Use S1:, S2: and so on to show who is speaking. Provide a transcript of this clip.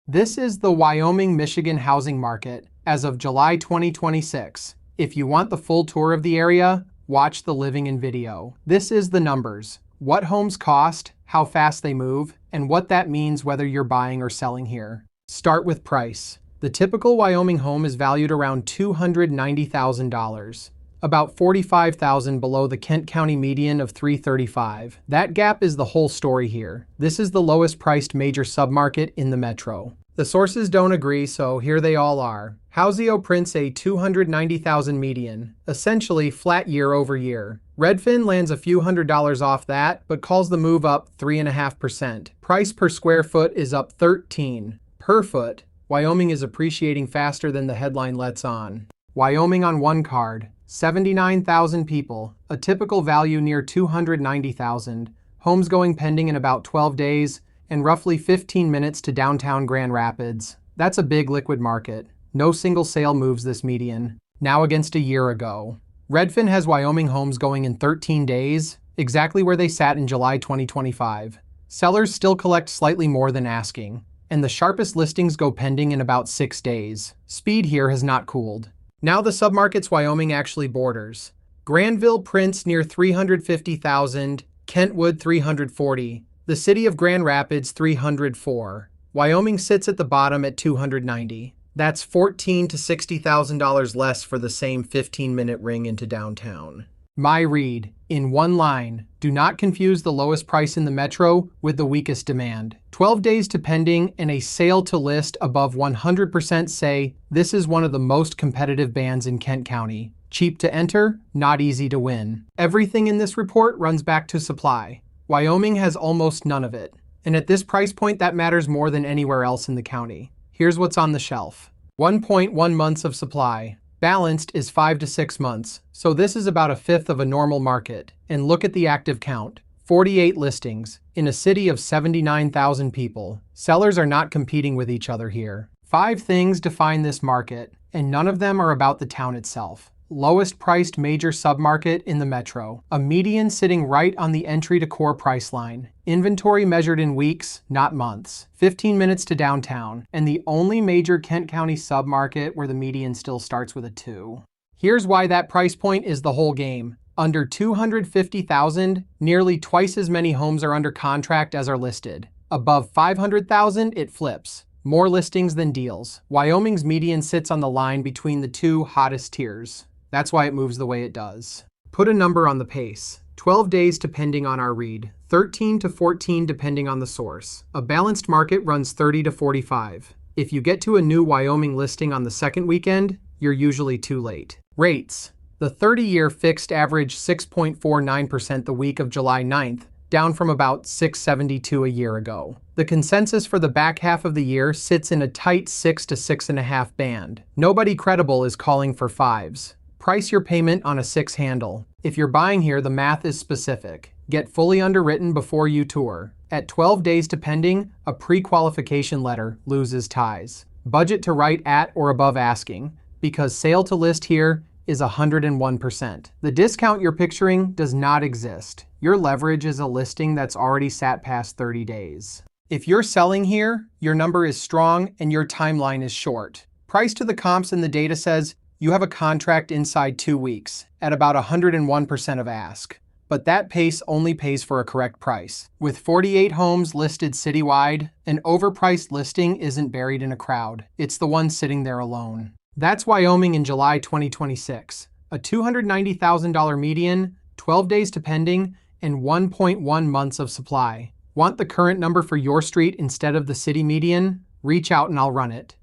S1: This is the Wyoming, Michigan housing market as of July 2026. If you want the full tour of the area, watch the Living in video. This is the numbers, what homes cost, how fast they move, and what that means whether you're buying or selling here. Start with price. The typical Wyoming home is valued around $290,000. About $45,000 below the Kent County median of $335,000. That gap is the whole story here. This is the lowest priced major submarket in the metro. The sources don't agree, so here they all are. Houseo prints a $290,000 median, essentially flat year over year. Redfin lands a few $100s off that, but calls the move up 3.5%. Price per square foot is up 13 per foot. Wyoming is appreciating faster than the headline lets on. Wyoming on one card. 79,000 people, a typical value near 290,000, homes going pending in about 12 days, and roughly 15 minutes to downtown Grand Rapids. That's a big liquid market. No single sale moves this median. Now against a year ago. Redfin has Wyoming homes going in 13 days, exactly where they sat in July 2025. Sellers still collect slightly more than asking, and the sharpest listings go pending in about 6 days. Speed here has not cooled. Now the submarkets Wyoming actually borders. Granville prints near 350,000, Kentwood 340, the city of Grand Rapids 304. Wyoming sits at the bottom at 290. That's $14,000 to $60,000 less for the same 15-minute ring into downtown. My read, in one line, do not confuse the lowest price in the metro with the weakest demand. 12 days to pending and a sale to list above 100% say this is one of the most competitive bands in Kent County. Cheap to enter, not easy to win. Everything in this report runs back to supply. Wyoming has almost none of it. And at this price point, that matters more than anywhere else in the county. Here's what's on the shelf. 1.1 months of supply. Balanced is 5 to 6 months, so this is about a fifth of a normal market. And look at the active count. 48 listings, in a city of 79,000 people. Sellers are not competing with each other here. 5 things define this market, and none of them are about the town itself. Lowest priced major submarket in the metro. A median sitting right on the entry to core price line. Inventory measured in weeks, not months. 15 minutes to downtown. And the only major Kent County submarket where the median still starts with a 2. Here's why that price point is the whole game. Under $250,000, nearly twice as many homes are under contract as are listed. Above $500,000, it flips. More listings than deals. Wyoming's median sits on the line between the two hottest tiers. That's why it moves the way it does. Put a number on the pace. 12 days depending on our read. 13 to 14 depending on the source. A balanced market runs 30 to 45. If you get to a new Wyoming listing on the second weekend, you're usually too late. Rates. The 30-year fixed averaged 6.49% the week of July 9th, down from about 6.72 a year ago. The consensus for the back half of the year sits in a tight 6 to 6.5 band. Nobody credible is calling for 5s. Price your payment on a 6 handle. If you're buying here, the math is specific. Get fully underwritten before you tour. At 12 days to pending, a pre-qualification letter loses ties. Budget to right at or above asking, because sale to list here is 101%. The discount you're picturing does not exist. Your leverage is a listing that's already sat past 30 days. If you're selling here, your number is strong and your timeline is short. Price to the comps in the data says you have a contract inside 2 weeks at about 101% of ask. But that pace only pays for a correct price. With 48 homes listed citywide, an overpriced listing isn't buried in a crowd. It's the one sitting there alone. That's Wyoming in July 2026. A $290,000 median, 12 days to pending, and 1.1 months of supply. Want the current number for your street instead of the city median? Reach out and I'll run it.